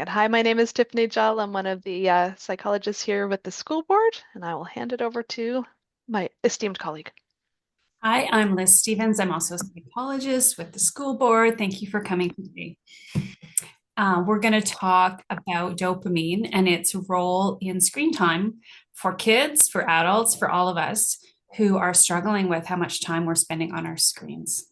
ahead. Hi, my name is Tiffany Jell. I'm one of the psychologists here with the school board, and I will hand it over to my esteemed colleague. Hi, I'm Liz Stevens. I'm also a psychologist with the school board. Thank you for coming today. We're going to talk about dopamine and its role in screen time for kids, for adults, for all of us who are struggling with how much time we're spending on our screens.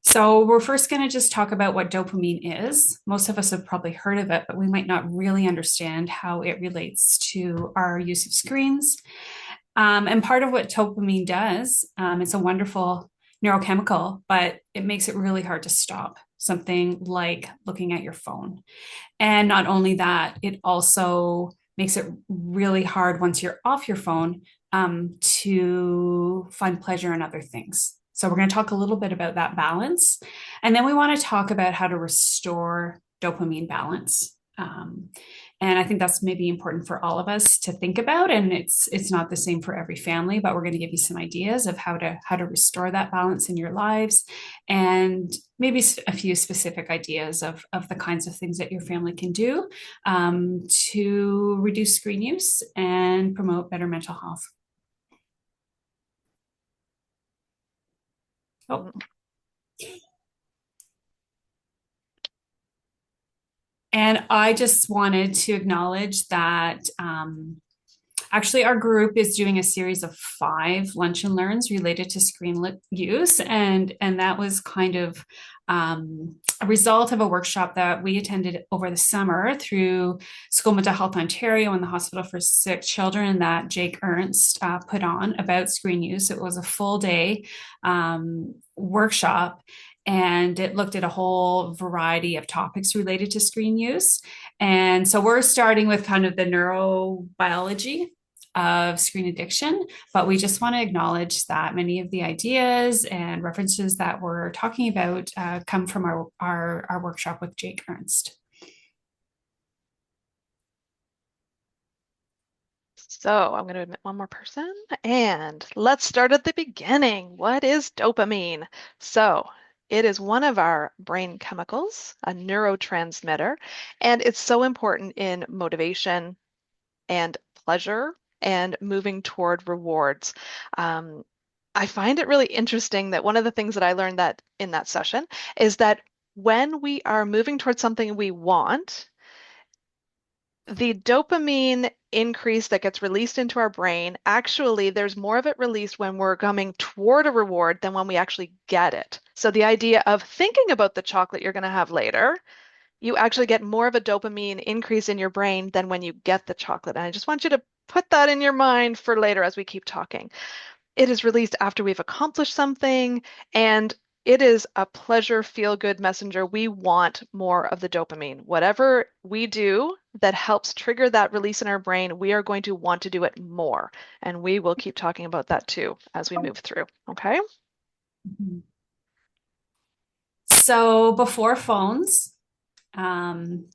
So, we're first going to just talk about what dopamine is. Most of us have probably heard of it, but we might not really understand how it relates to our use of screens. And part of what dopamine does, it's a wonderful neurochemical, but it makes it really hard to stop something like looking at your phone. And not only that, it also makes it really hard once you're off your phone to find pleasure in other things. So, we're going to talk a little bit about that balance. And then we want to talk about how to restore dopamine balance. And I think that's maybe important for all of us to think about. And it's not the same for every family, but we're going to give you some ideas of how to restore that balance in your lives, and maybe a few specific ideas of the kinds of things that your family can do to reduce screen use and promote better mental health. Oh, Mm. and I just wanted to acknowledge that actually, our group is doing a series of 5 lunch and learns related to screen use, and that was kind of a result of a workshop that we attended over the summer through School Mental Health Ontario and the Hospital for Sick Children that Jake Ernst put on about screen use. It was a full day workshop, and it looked at a whole variety of topics related to screen use. And so we're starting with kind of the neurobiology of screen addiction, but we just want to acknowledge that many of the ideas and references that we're talking about come from our workshop with Jake Ernst. So I'm going to admit one more person, and let's start at the beginning. What is dopamine? So it is one of our brain chemicals, a neurotransmitter, and it's so important in motivation and pleasure and moving toward rewards. Um, I find it really interesting that one of the things that I learned that in that session is that when we are moving towards something we want, the dopamine increase that gets released into our brain, actually, there's more of it released when we're coming toward a reward than when we actually get it. So the idea of thinking about the chocolate you're going to have later, you actually get more of a dopamine increase in your brain than when you get the chocolate. And I just want you to put that in your mind for later as we keep talking. It is released after we've accomplished something, and it is a pleasure, feel good messenger. We want more of the dopamine. Whatever we do that helps trigger that release in our brain, we are going to want to do it more. And we will keep talking about that too as we move through. Okay? So before phones, um,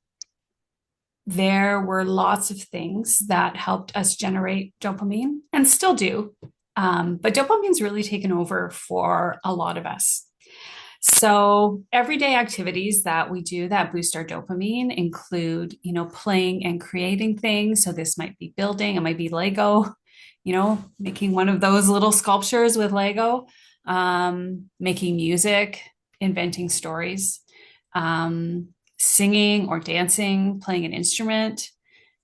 there were lots of things that helped us generate dopamine and still do. But dopamine's really taken over for a lot of us. So everyday activities that we do that boost our dopamine include, playing and creating things. So this might be building, it might be Lego, making one of those little sculptures with Lego, making music, inventing stories, singing or dancing, playing an instrument,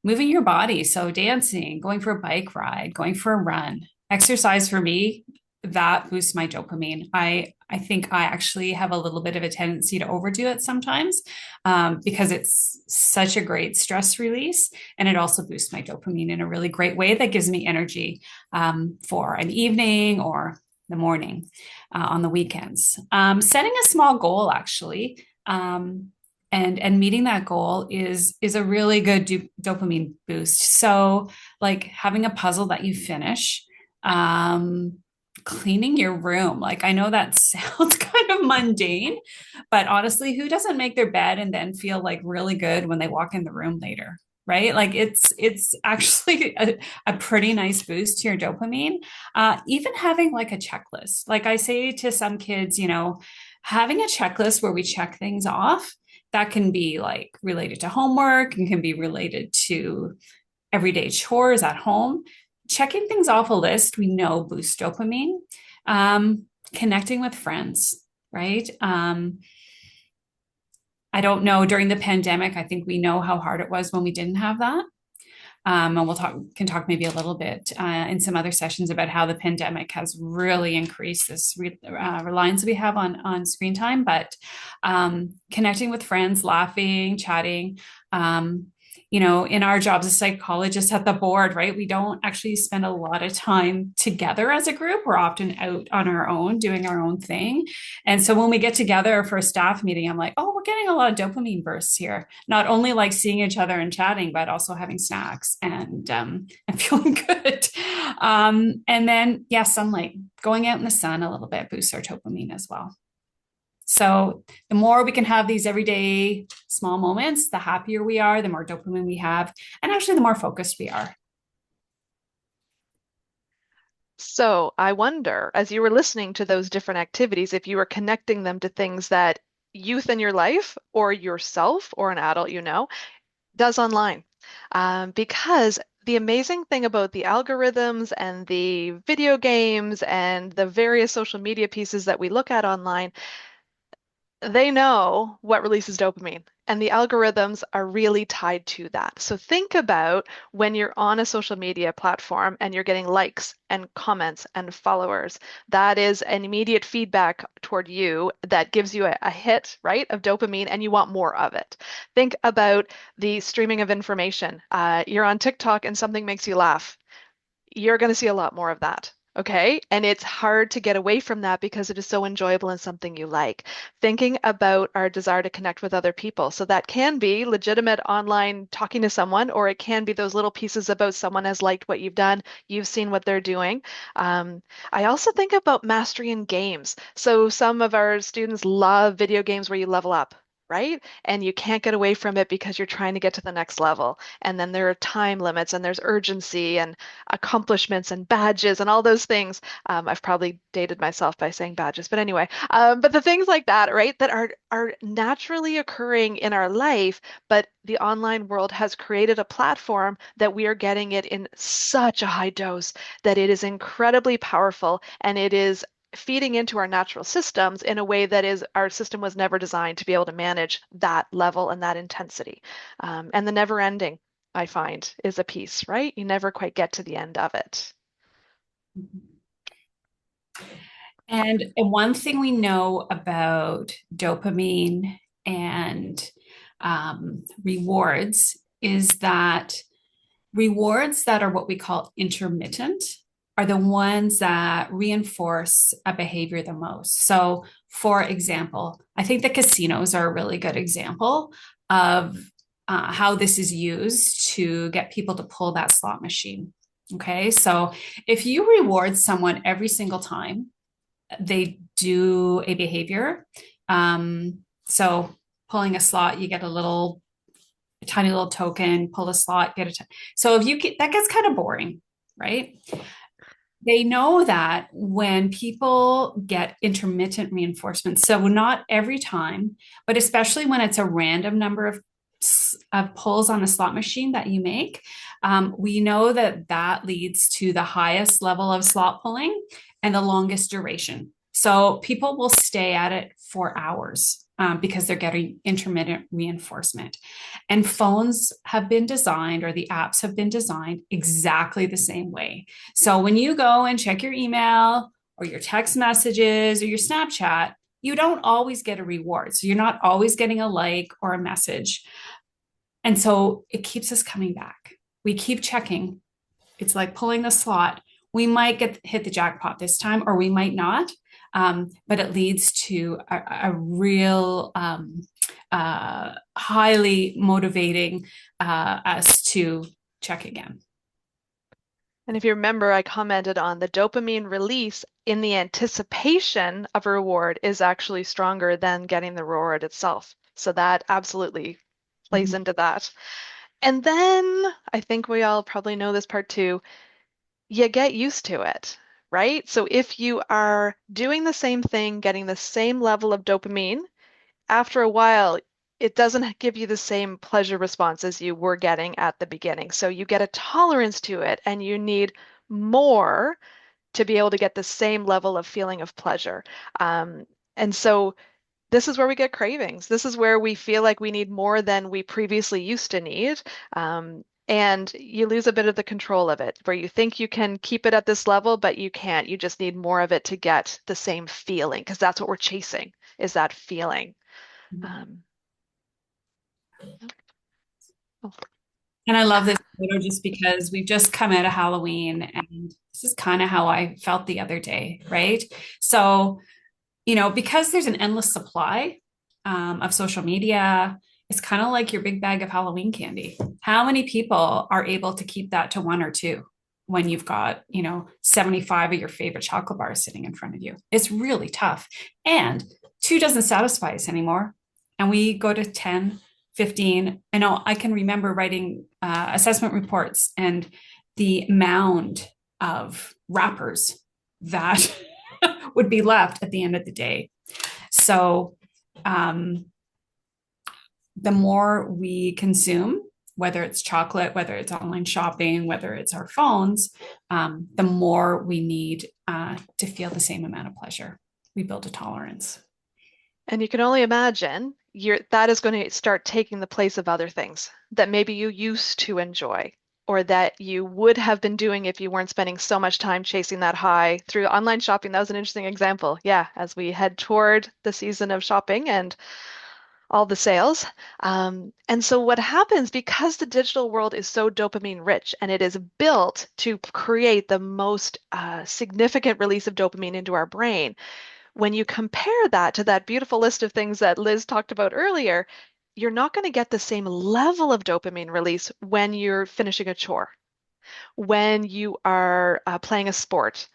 moving your body. So dancing, going for a bike ride, going for a run. Exercise for me, that boosts my dopamine. I think I actually have a little bit of a tendency to overdo it sometimes because it's such a great stress release. And it also boosts my dopamine in a really great way that gives me energy for an evening or the morning on the weekends. Setting a small goal, actually. And meeting that goal is a really good dopamine boost. So like having a puzzle that you finish, cleaning your room. Like I know that sounds kind of mundane, but honestly, who doesn't make their bed and then feel like really good when they walk in the room later? right? Like it's actually a pretty nice boost to your dopamine. Even having like a checklist, like I say to some kids, having a checklist where we check things off, that can be like related to homework and can be related to everyday chores at home. Checking things off a list, we know boosts dopamine. Connecting with friends, right? I don't know, during the pandemic, I think we know how hard it was when we didn't have that. And can talk maybe a little bit in some other sessions about how the pandemic has really increased this reliance we have on screen time. But connecting with friends, laughing, chatting, um, in our jobs as psychologists at the board, right? We don't actually spend a lot of time together as a group. We're often out on our own, doing our own thing. And so when we get together for a staff meeting, I'm like, oh, we're getting a lot of dopamine bursts here. Not only like seeing each other and chatting, but also having snacks and feeling good. And then, yeah, sunlight, going out in the sun a little bit boosts our dopamine as well. So the more we can have these everyday small moments, the happier we are, the more dopamine we have, and actually the more focused we are. So I wonder, as you were listening to those different activities, if you were connecting them to things that youth in your life or yourself or an adult does online. Because the amazing thing about the algorithms and the video games and the various social media pieces that we look at online, they know what releases dopamine, and the algorithms are really tied to that. So think about when you're on a social media platform and you're getting likes and comments and followers. That is an immediate feedback toward you that gives you a hit, right, of dopamine, and you want more of it. Think about the streaming of information. You're on TikTok and something makes you laugh, you're going to see a lot more of that. Okay. And it's hard to get away from that because it is so enjoyable and something you like. Thinking about our desire to connect with other people. So that can be legitimate online talking to someone, or it can be those little pieces about someone has liked what you've done, you've seen what they're doing. Um, I also think about mastery in games. So some of our students love video games where you level up, right? And you can't get away from it because you're trying to get to the next level. And then there are time limits and there's urgency and accomplishments and badges and all those things. I've probably dated myself by saying badges, but anyway, but the things like that, right, that are naturally occurring in our life, but the online world has created a platform that we are getting it in such a high dose that it is incredibly powerful and it is feeding into our natural systems in a way that is our system was never designed to be able to manage that level and that intensity. And the never ending, I find, is a piece, right? You never quite get to the end of it. And one thing we know about dopamine and rewards is that rewards that are what we call intermittent are the ones that reinforce a behavior the most. So, for example, I think the casinos are a really good example of how this is used to get people to pull that slot machine. Okay, so if you reward someone every single time they do a behavior, so pulling a slot, you get a tiny little token, pull a slot, so if you get that gets kind of boring, right? They know that when people get intermittent reinforcement, so not every time, but especially when it's a random number of pulls on a slot machine that you make, we know that that leads to the highest level of slot pulling and the longest duration. So people will stay at it for hours because they're getting intermittent reinforcement. And phones have been designed, or the apps have been designed exactly the same way. So when you go and check your email or your text messages or your Snapchat, you don't always get a reward. So you're not always getting a like or a message. And so it keeps us coming back. We keep checking. It's like pulling the slot. We might hit the jackpot this time, or we might not. But it leads to a real highly motivating us to check again. And if you remember, I commented on the dopamine release in the anticipation of a reward is actually stronger than getting the reward itself. So that absolutely plays Mhm. into that. And then I think we all probably know this part too. You get used to it, right? So if you are doing the same thing, getting the same level of dopamine, after a while, it doesn't give you the same pleasure response as you were getting at the beginning. So you get a tolerance to it and you need more to be able to get the same level of feeling of pleasure. Um, and so this is where we get cravings. This is where we feel like we need more than we previously used to need. And you lose a bit of the control of it, where you think you can keep it at this level, but you can't. You just need more of it to get the same feeling, because that's what we're chasing, is that feeling. Um, oh, And I love this photo just because we've just come out of Halloween and this is kind of how I felt the other day, right? So, because there's an endless supply of social media, it's kind of like your big bag of Halloween candy. How many people are able to keep that to one or two when you've got, 75 of your favorite chocolate bars sitting in front of you? It's really tough. And two doesn't satisfy us anymore. And we go to 10, 15. I know I can remember writing assessment reports and the mound of wrappers that would be left at the end of the day. So, um, the more we consume, whether it's chocolate, whether it's online shopping, whether it's our phones, the more we need to feel the same amount of pleasure. We build a tolerance. and you can only imagine that is going to start taking the place of other things that maybe you used to enjoy or that you would have been doing if you weren't spending so much time chasing that high through online shopping. That was an interesting example. Yeah, as we head toward the season of shopping and all the sales. And so what happens because the digital world is so dopamine rich and it is built to create the most significant release of dopamine into our brain, when you compare that to that beautiful list of things that Liz talked about earlier, you're not going to get the same level of dopamine release when you're finishing a chore, when you are playing a sport,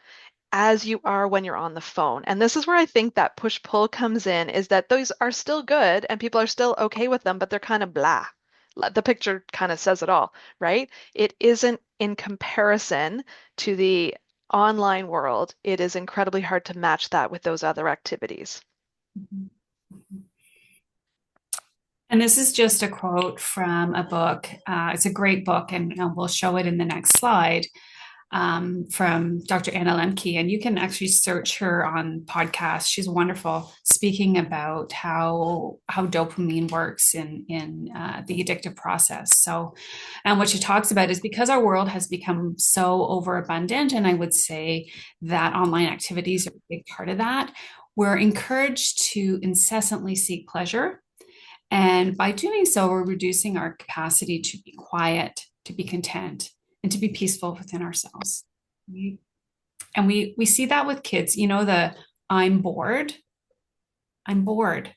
as you are when you're on the phone. And this is where I think that push-pull comes in, is that those are still good and people are still okay with them, but they're kind of blah. The picture kind of says it all, right? It isn't in comparison to the online world. It is incredibly hard to match that with those other activities. And this is just a quote from a book. It's a great book, and we'll show it in the next slide. From Dr. Anna Lemke, and you can actually search her on podcasts. She's wonderful, speaking about how dopamine works in the addictive process. So, and what she talks about is because our world has become so overabundant, and I would say that online activities are a big part of that. We're encouraged to incessantly seek pleasure. And by doing so, we're reducing our capacity to be quiet, to be content, and to be peaceful within ourselves. Right? And we see that with kids, the I'm bored. I'm bored.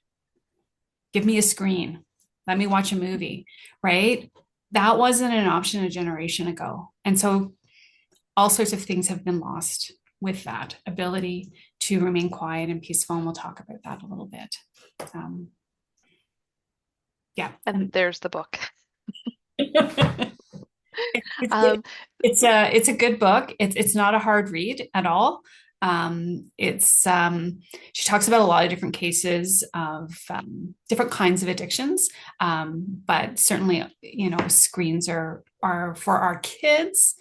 Give me a screen. Let me watch a movie, right? That wasn't an option a generation ago. And so all sorts of things have been lost with that ability to remain quiet and peaceful. And we'll talk about that a little bit. Um, yeah. And there's the book. It's Um, it's a good book. It's not a hard read at all. It's she talks about a lot of different cases of different kinds of addictions, but certainly screens are for our kids.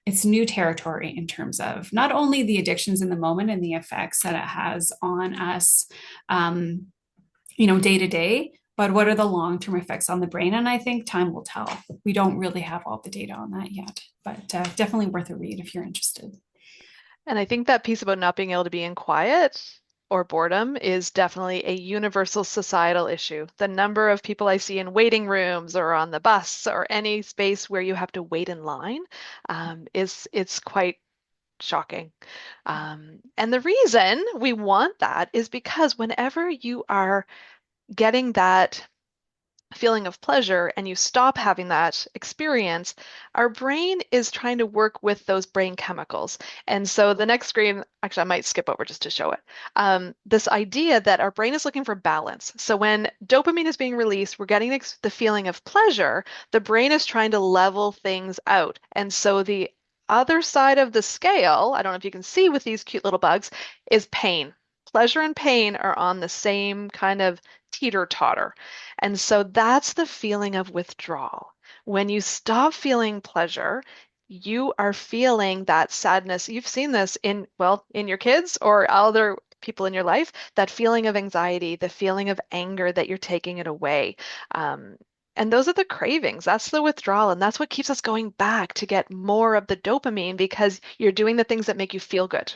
It's new territory in terms of not only the addictions in the moment and the effects that it has on us, um, day to day, but what are the long-term effects on the brain? And I think time will tell. We don't really have all the data on that yet, but definitely worth a read if you're interested. and I think that piece about not being able to be in quiet or boredom is definitely a universal societal issue. The number of people I see in waiting rooms or on the bus or any space where you have to wait in line is it's quite shocking. And the reason we want that is because whenever you are getting that feeling of pleasure and you stop having that experience, our brain is trying to work with those brain chemicals. And so the next screen, actually, I might skip over just to show it. This idea that our brain is looking for balance. So when dopamine is being released, we're getting the feeling of pleasure. The brain is trying to level things out. And so the other side of the scale, I don't know if you can see with these cute little bugs, is pain. Pleasure and pain are on the same kind of teeter-totter. And so that's the feeling of withdrawal. When you stop feeling pleasure, you are feeling that sadness. You've seen this in, well, in your kids or other people in your life, that feeling of anxiety, the feeling of anger that you're taking it away. Um, and those are the cravings. That's the withdrawal. And that's what keeps us going back to get more of the dopamine because you're doing the things that make you feel good.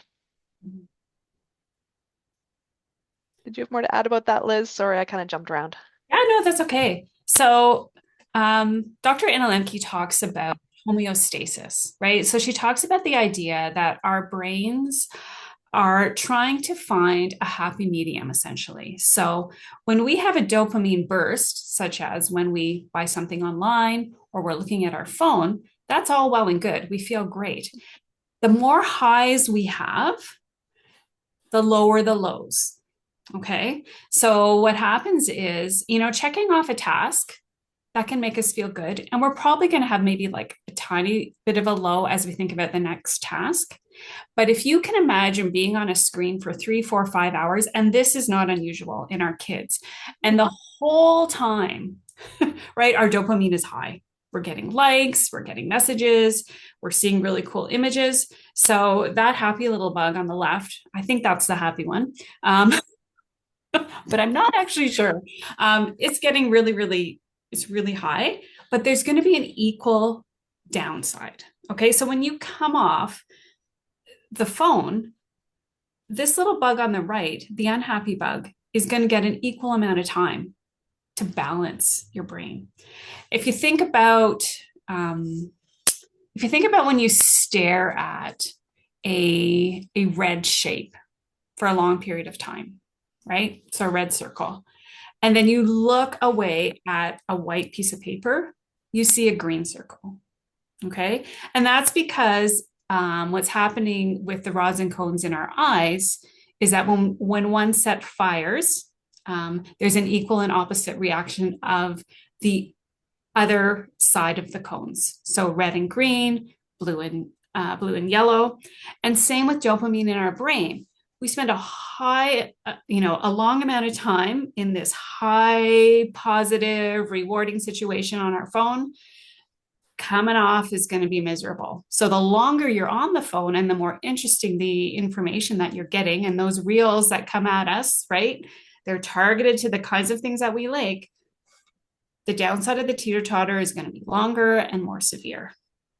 Did you have more to add about that, Liz? Sorry, I kind of jumped around. Yeah, no, that's okay. So, Dr. Anna Lemke talks about homeostasis, right? So she talks about the idea that our brains are trying to find a happy medium, essentially. So, when we have a dopamine burst, such as when we buy something online or we're looking at our phone, that's all well and good. We feel great. The more highs we have, the lower the lows. Okay. So what happens is, checking off a task that can make us feel good. And we're probably going to have maybe like a tiny bit of a low as we think about the next task. But if you can imagine being on a screen for 3, 4, 5 hours, and this is not unusual in our kids, and the whole time, right, our dopamine is high. We're getting likes, we're getting messages, we're seeing really cool images. So that happy little bug on the left, I think that's the happy one. But I'm not actually sure. It's getting it's really high, but there's going to be an equal downside. Okay. So when you come off the phone, this little bug on the right, the unhappy bug, is going to get an equal amount of time to balance your brain. If you think about, um, if you think about when you stare at a red shape for a long period of time, right? So a red circle. And then you look away at a white piece of paper, you see a green circle. Okay. And that's because what's happening with the rods and cones in our eyes is that when one set fires, there's an equal and opposite reaction of the other side of the cones. So red and green, blue and yellow. And same with dopamine in our brain. We spend a long amount of time in this high, positive, rewarding situation on our phone. Coming off is going to be miserable. So the longer you're on the phone and the more interesting the information that you're getting, and those reels that come at us, right? They're targeted to the kinds of things that we like. The downside of the teeter totter is going to be longer and more severe.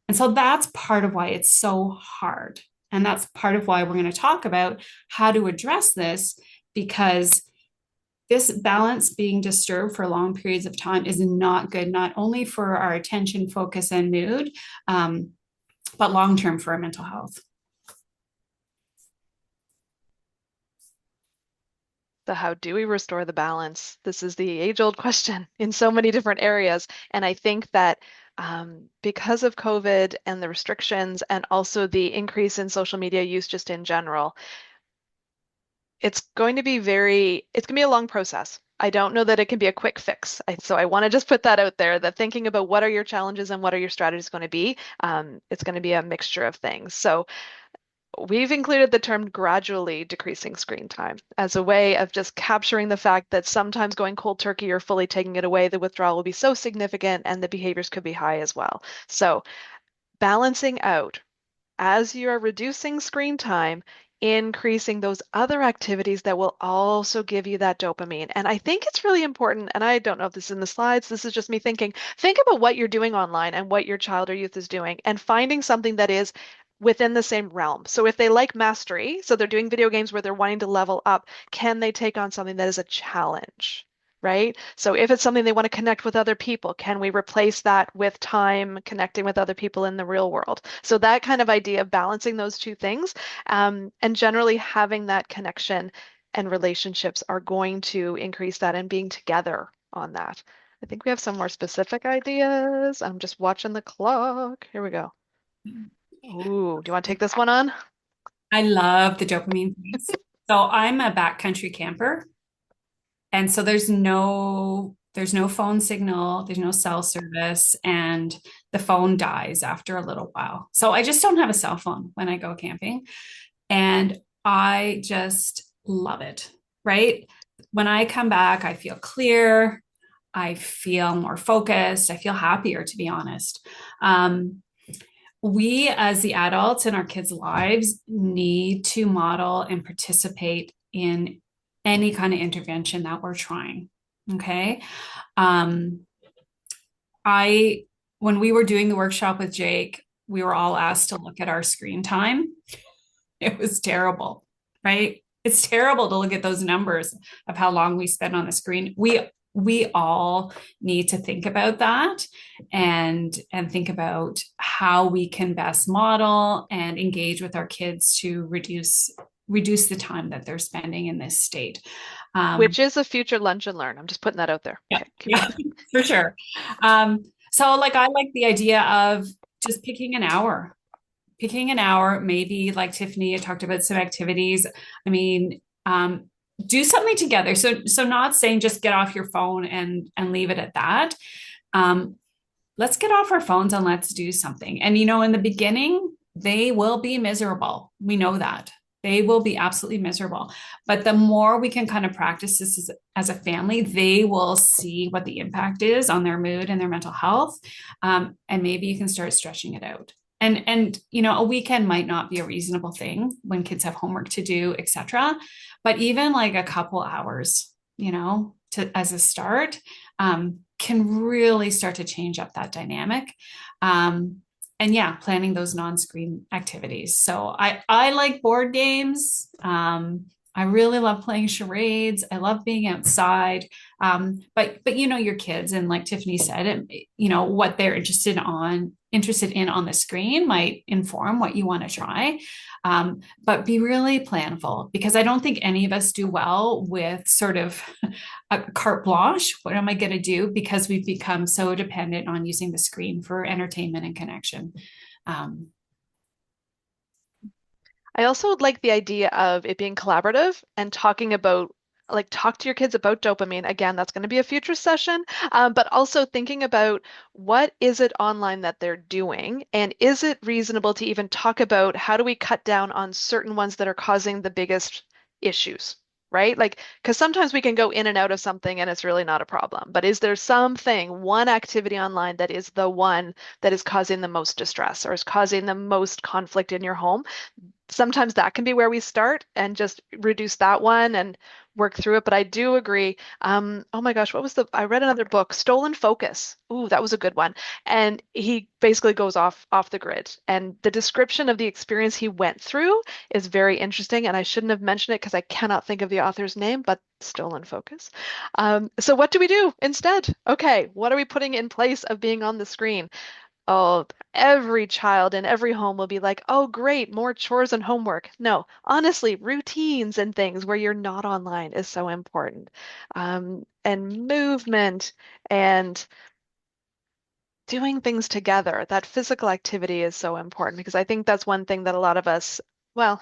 And so that's part of why it's so hard. And that's part of why we're going to talk about how to address this, because this balance being disturbed for long periods of time is not good, not only for our attention, focus, and mood, but long term for our mental health. So how do we restore the balance? This is the age-old question in so many different areas. And I think that because of COVID and the restrictions and also the increase in social media use just in general, it's going to be a long process. I don't know that it can be a quick fix. So I want to just put that out there that thinking about what are your challenges and what are your strategies going to be, it's going to be a mixture of things. So we've included the term gradually decreasing screen time as a way of just capturing the fact that sometimes going cold turkey or fully taking it away, the withdrawal will be so significant and the behaviors could be high as well. So balancing out as you are reducing screen time, increasing those other activities that will also give you that dopamine. And I think it's really important, and I don't know if this is in the slides, this is just me thinking, think about what you're doing online and what your child or youth is doing and finding something that is within the same realm. So if they like mastery, so they're doing video games where they're wanting to level up, can they take on something that is a challenge? Right? So if it's something they want to connect with other people, can we replace that with time connecting with other people in the real world? So that kind of idea of balancing those two things, and generally having that connection and relationships are going to increase that and being together on that. I think we have some more specific ideas. I'm just watching the clock. Here we go. Ooh, do you want to take this one on? I love the dopamine piece. So I'm a backcountry camper, and so there's no phone signal, there's no cell service, and the phone dies after a little while. So I just don't have a cell phone when I go camping, and I just love it, right? When I come back, I feel clear, I feel more focused, I feel happier, to be honest. We, as the adults in our kids' lives, need to model and participate in any kind of intervention that we're trying. Okay. Um, I, when we were doing the workshop with Jake, we were all asked to look at our screen time. It was terrible, right? It's terrible to look at those numbers of how long we spend on the screen. We all need to think about that and think about how we can best model and engage with our kids to reduce the time that they're spending in this state. Which is a future lunch and learn. I'm just putting that out there. Yeah, Okay, keep yeah, going. for sure. So like I like the idea of just picking an hour, maybe like Tiffany had talked about some activities. I mean, do something together. So not saying just get off your phone and leave it at that. Um, let's get off our phones and let's do something. And in the beginning, they will be miserable. We know that. They will be absolutely miserable. But the more we can kind of practice this as a family, they will see what the impact is on their mood and their mental health. And maybe you can start stretching it out. And a weekend might not be a reasonable thing when kids have homework to do, etc. But even like a couple hours, as a start, can really start to change up that dynamic. And yeah, planning those non-screen activities. So I like board games. I really love playing charades. I love being outside. But your kids, and like Tiffany said, what they're interested in on the screen might inform what you want to try. But be really planful, because I don't think any of us do well with sort of a carte blanche. What am I going to do? Because we've become so dependent on using the screen for entertainment and connection. Um, I also like the idea of it being collaborative and talking about, like, talk to your kids about dopamine. Again, that's going to be a future session, but also thinking about what is it online that they're doing, and is it reasonable to even talk about how do we cut down on certain ones that are causing the biggest issues, right? Like, because sometimes we can go in and out of something and it's really not a problem. But is there something, one activity online that is the one that is causing the most distress or is causing the most conflict in your home? Sometimes that can be where we start and just reduce that one and work through it. But I do agree. Oh my gosh, I read another book, Stolen Focus. Ooh, that was a good one. And he basically goes off the grid. And the description of the experience he went through is very interesting. And I shouldn't have mentioned it because I cannot think of the author's name, but Stolen Focus. So what do we do instead? Okay, what are we putting in place of being on the screen? Oh, every child in every home will be like, oh, great, more chores and homework. No, honestly, routines and things where you're not online is so important. And movement and doing things together, that physical activity is so important because I think that's one thing that a lot of us, well,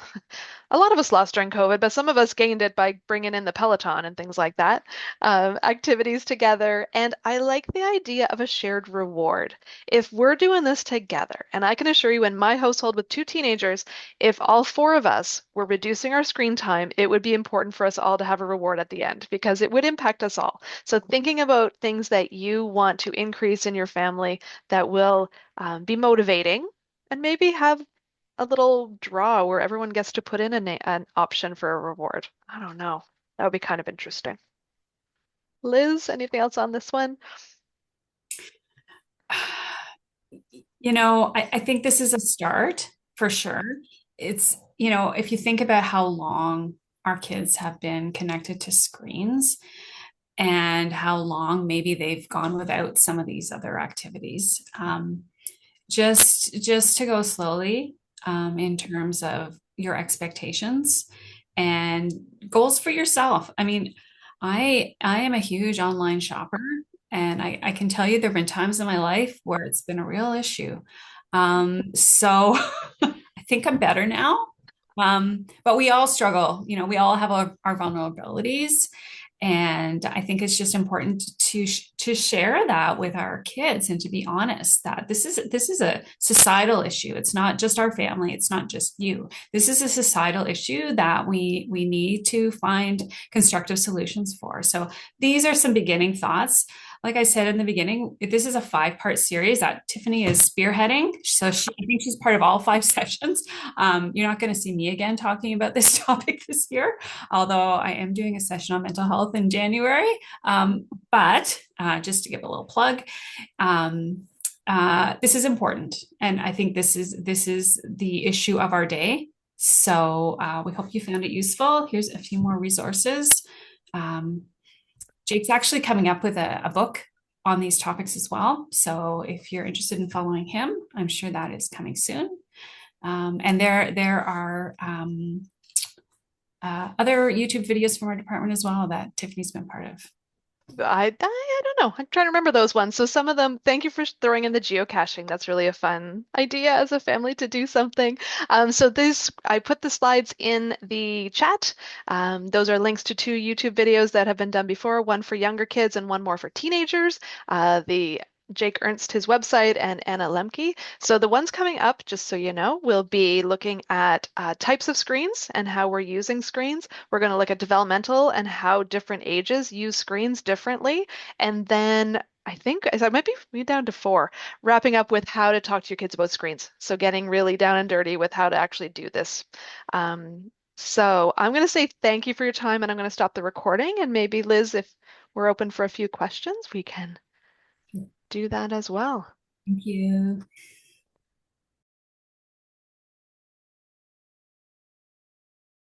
a lot of us lost during COVID, but some of us gained it by bringing in the Peloton and things like that, activities together. And I like the idea of a shared reward. If we're doing this together, and I can assure you in my household with two teenagers, if all four of us were reducing our screen time, it would be important for us all to have a reward at the end because it would impact us all. So thinking about things that you want to increase in your family that will be motivating and maybe have a little draw where everyone gets to put in an option for a reward. I don't know. That would be kind of interesting. Liz, anything else on this one? I think this is a start for sure. If you think about how long our kids have been connected to screens and how long maybe they've gone without some of these other activities, just to go slowly, in terms of your expectations and goals for yourself. I mean, I am a huge online shopper, And I can tell you there have been times in my life where it's been a real issue. So I think I'm better now. But we all struggle, we all have our vulnerabilities. And I think it's just important to share that with our kids and to be honest that this is a societal issue. It's not just our family. It's not just you. This is a societal issue that we need to find constructive solutions for. So these are some beginning thoughts. Like I said in the beginning, this is a 5-part series that Tiffany is spearheading. So I think she's part of all 5 sessions. You're not going to see me again talking about this topic this year, although I am doing a session on mental health in January. But just to give a little plug, this is important, and I think this is the issue of our day. So we hope you found it useful. Here's a few more resources. Um, Jake's actually coming up with a book on these topics as well. So if you're interested in following him, I'm sure that is coming soon. And there are other YouTube videos from our department as well that Tiffany's been part of. I don't know. I'm trying to remember those ones. So some of them, thank you for throwing in the geocaching. That's really a fun idea as a family to do something. So this, I put the slides in the chat. Those are links to 2 YouTube videos that have been done before, one for younger kids and one more for teenagers. The Jake Ernst, his website, and Anna Lemke. So the ones coming up, just so you know, we'll be looking at types of screens and how we're using screens. We're going to look at developmental and how different ages use screens differently. And then I think I might be down to 4, wrapping up with how to talk to your kids about screens. So getting really down and dirty with how to actually do this. So I'm going to say thank you for your time, and I'm going to stop the recording. And maybe Liz, if we're open for a few questions, we can do that as well. Thank you.